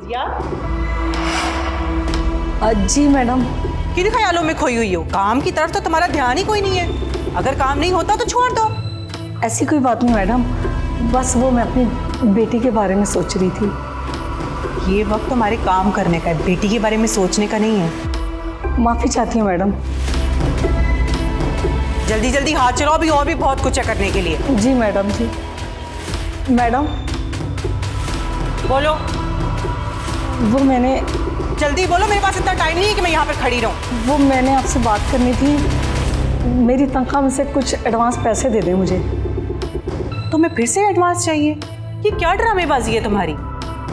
रजिया। जी madam. किन ख्यालों में खोई हुई हो? काम की तरफ तो तुम्हारा ध्यान ही कोई नहीं है। अगर काम नहीं होता तो छोड़ दो। ऐसी कोई बात नहीं मैडम, बस वो मैं अपनी बेटी के बारे में सोच रही थी। ये वक्त तुम्हारे काम करने का है, बेटी के बारे में सोचने का नहीं है। माफ़ी चाहती हूँ मैडम। जल्दी जल्दी हाथ चलाओ, अभी और भी बहुत कुछ है करने के लिए। जी मैडम जी। मैडम बोलो, वो मैंने जल्दी बोलो, मेरे पास इतना टाइम नहीं है कि मैं यहाँ पर खड़ी रहूँ। वो मैंने आपसे बात करनी थी। मेरी तनख्वाह में से कुछ एडवांस पैसे दे दें मुझे। तुम्हें फिर से एडवांस चाहिए? ये क्या ड्रामेबाजी है तुम्हारी?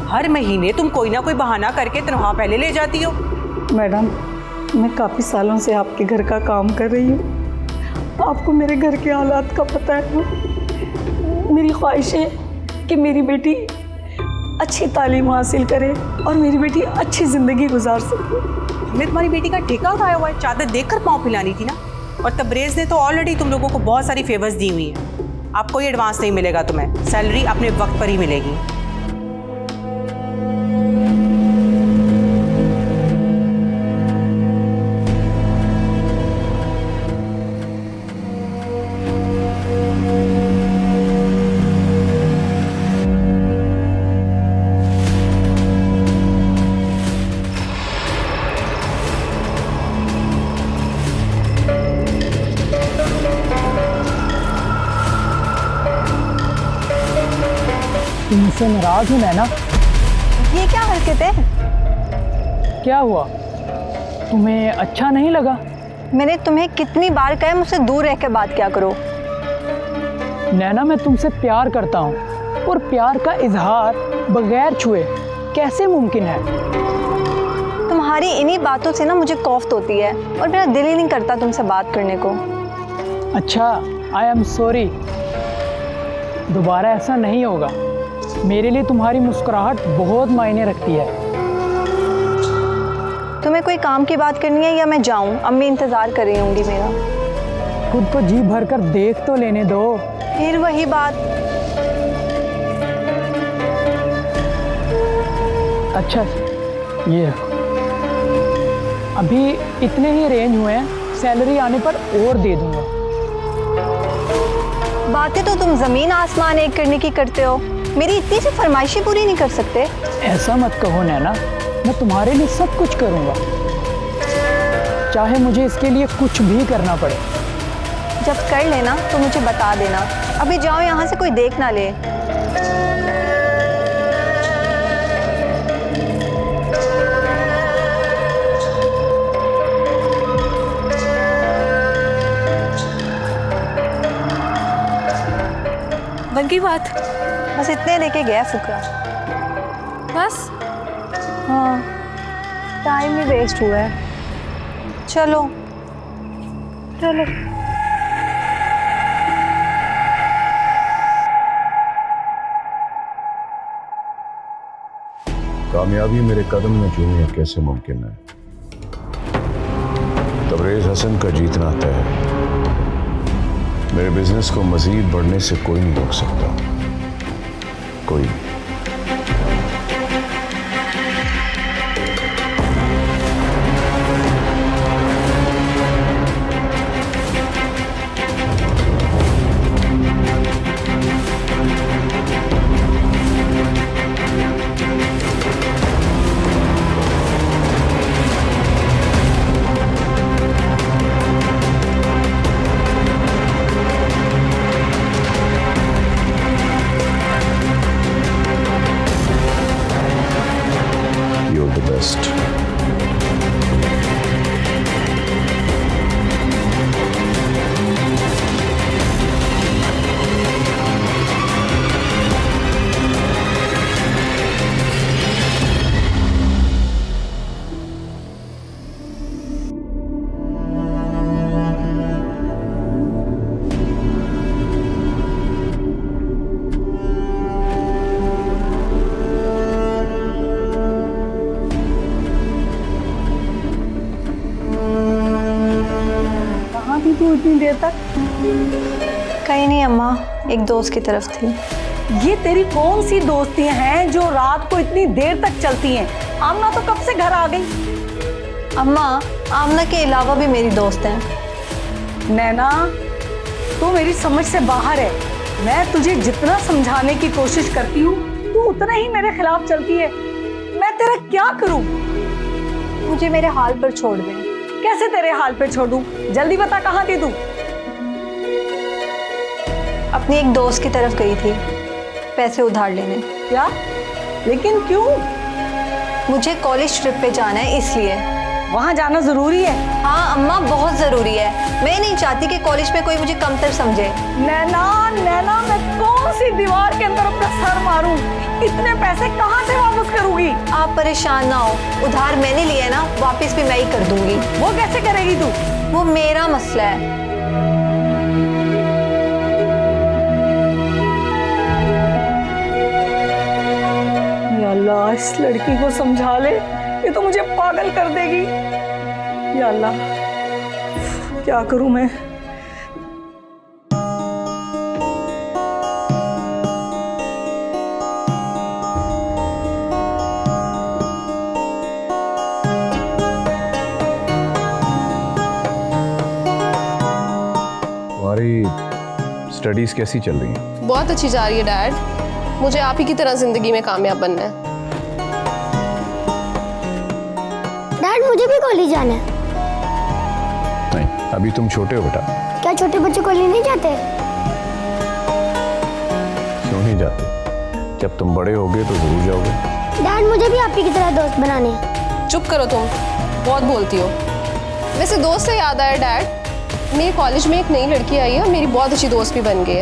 हर महीने तुम कोई ना कोई बहाना करके तनख्वाह पहले ले जाती हो। मैडम, मैं काफ़ी सालों से आपके घर का काम कर रही हूँ। आपको मेरे घर के हालात का पता है ना। मेरी ख्वाहिश है कि मेरी बेटी अच्छी तालीम हासिल करे और मेरी बेटी अच्छी ज़िंदगी गुजार सके। हमने तुम्हारी बेटी का ठेका उठाया हुआ है, चादर देखकर पाँव पिलानी थी ना। और तबरेज़ ने तो ऑलरेडी तुम लोगों को बहुत सारी फेवर्स दी हुई हैं। अब कोई एडवांस नहीं मिलेगा तुम्हें, सैलरी अपने वक्त पर ही मिलेगी। तुमसे नाराज हूँ नैना। ये क्या हरकत है? क्या हुआ, तुम्हें अच्छा नहीं लगा? मैंने तुम्हें कितनी बार कहा है मुझसे दूर रह के बात क्या करो। नैना, मैं तुमसे प्यार करता हूँ और प्यार का इजहार बगैर छुए कैसे मुमकिन है? तुम्हारी इन्हीं बातों से ना मुझे कौफ्त होती है और मेरा दिल ही नहीं करता तुमसे बात करने को। अच्छा, आई एम सॉरी। दोबारा ऐसा नहीं होगा। मेरे लिए तुम्हारी मुस्कुराहट बहुत मायने रखती है। तुम्हें कोई काम की बात करनी है या मैं जाऊं? अम्मी इंतजार कर रही होंगी मेरा। खुद को जी भर कर देख तो लेने दो। फिर वही बात। अच्छा, ये अभी इतने ही रेंज हुए हैं, सैलरी आने पर और दे दूंगा। बातें तो तुम जमीन आसमान एक करने की करते हो, मेरी इतनी सी फरमाइशें पूरी नहीं कर सकते? ऐसा मत कहो नैना, मैं तुम्हारे लिए सब कुछ करूंगा, चाहे मुझे इसके लिए कुछ भी करना पड़े। जब कर लेना तो मुझे बता देना। अभी जाओ यहाँ से, कोई देख ना ले। बन गई बात? बस इतने लेके गया फुकरा। बस? हाँ, टाइम ही वेस्ट हुआ है। चलो चलो। कामयाबी मेरे कदम में चूमी कैसे मुमकिन है? तबरेज हसन का जीतना तय है। मेरे बिजनेस को मजीद बढ़ने से कोई नहीं रोक सकता, कोई नहीं। इतनी देर तक? कहीं नहीं अम्मा, एक दोस्त की तरफ थी। ये तेरी कौन सी दोस्तियां हैं जो रात को इतनी देर तक चलती हैं? आमना तो कब से घर आ गई। अम्मा, आमना के अलावा भी मेरी दोस्त हैं। नैना, तू मेरी समझ से बाहर है। मैं तुझे जितना समझाने की कोशिश करती हूँ तू उतना ही मेरे खिलाफ चलती है। मैं तेरा क्या करूँ? मुझे मेरे हाल पर छोड़ दे। कैसे तेरे हाल पे छोड़ दूँ? जल्दी बता, कहाँ थी तू? अपनी एक दोस्त की तरफ गई थी पैसे उधार लेने। क्या? लेकिन क्यों? मुझे कॉलेज ट्रिप पे जाना है इसलिए। वहाँ जाना जरूरी है? हाँ अम्मा, बहुत जरूरी है। मैं नहीं चाहती कि कॉलेज में कोई मुझे कमतर समझे। नैना, नैना, मैं कौन सी दीवार के अंदर अपना सर मारूं? इतने पैसे कहाँ से वापस करूंगी? आप परेशान ना हो, उधार मैंने लिया है ना, वापस भी मैं ही कर दूंगी। वो कैसे करेगी तू? वो मेरा मसला है। या अल्लाह, इस लड़की को समझा ले, ये तो मुझे पागल कर देगी। या अल्लाह, क्या करूं मैं? तुम्हारी स्टडीज कैसी चल रही हैं? बहुत अच्छी जा रही है डैड। मुझे आप ही की तरह जिंदगी में कामयाब बनना है। डैड, मुझे भी कॉलेज जाना है। नहीं, अभी तुम छोटे हो बेटा। क्या छोटे बच्चे कॉलेज नहीं जाते? क्यों नहीं जाते? जब तुम बड़े होगे तो जरूर जाओगे। डैड, मुझे भी आप ही की तरह दोस्त बनाने हैं। चुप करो तुम, बहुत बोलती हो। वैसे दोस्त से याद आया डैड, मेरे कॉलेज में एक नई लड़की आई है और मेरी बहुत अच्छी दोस्त भी बन गई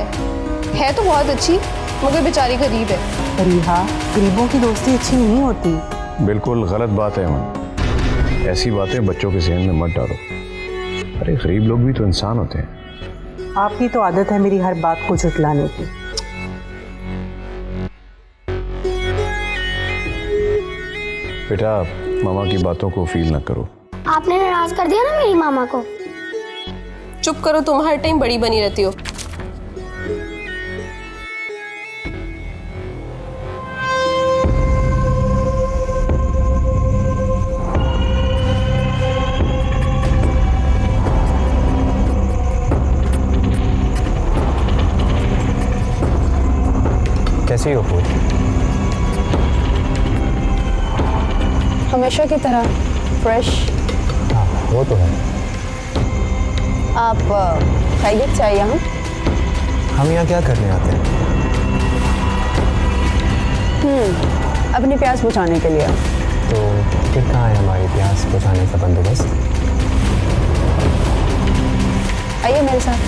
है तो बहुत अच्छी, मगर बेचारी गरीब है। रिहा, गरीबों की दोस्ती अच्छी नहीं होती। बिल्कुल गलत बात है अमन। ऐसी बातें बच्चों के जहन में मत डालो। अरे गरीब लोग भी तो इंसान होते हैं। आपकी तो आदत है मेरी हर बात को झुटलाने की। बेटा, मामा की बातों को फील ना करो। आपने नाराज कर दिया ना मेरी मामा को। चुप करो तुम, हर टाइम बड़ी बनी रहती हो। कैसी हो फूल? हमेशा की तरह फ्रेश। हाँ, वो तो है। आप खैरियत से आए यहाँ? हम यहाँ क्या करने आते हैं? अपनी प्यास बुझाने के लिए। तो फिर कहाँ है हमारी प्यास बुझाने का बंदोबस्त? आइए मेरे साथ।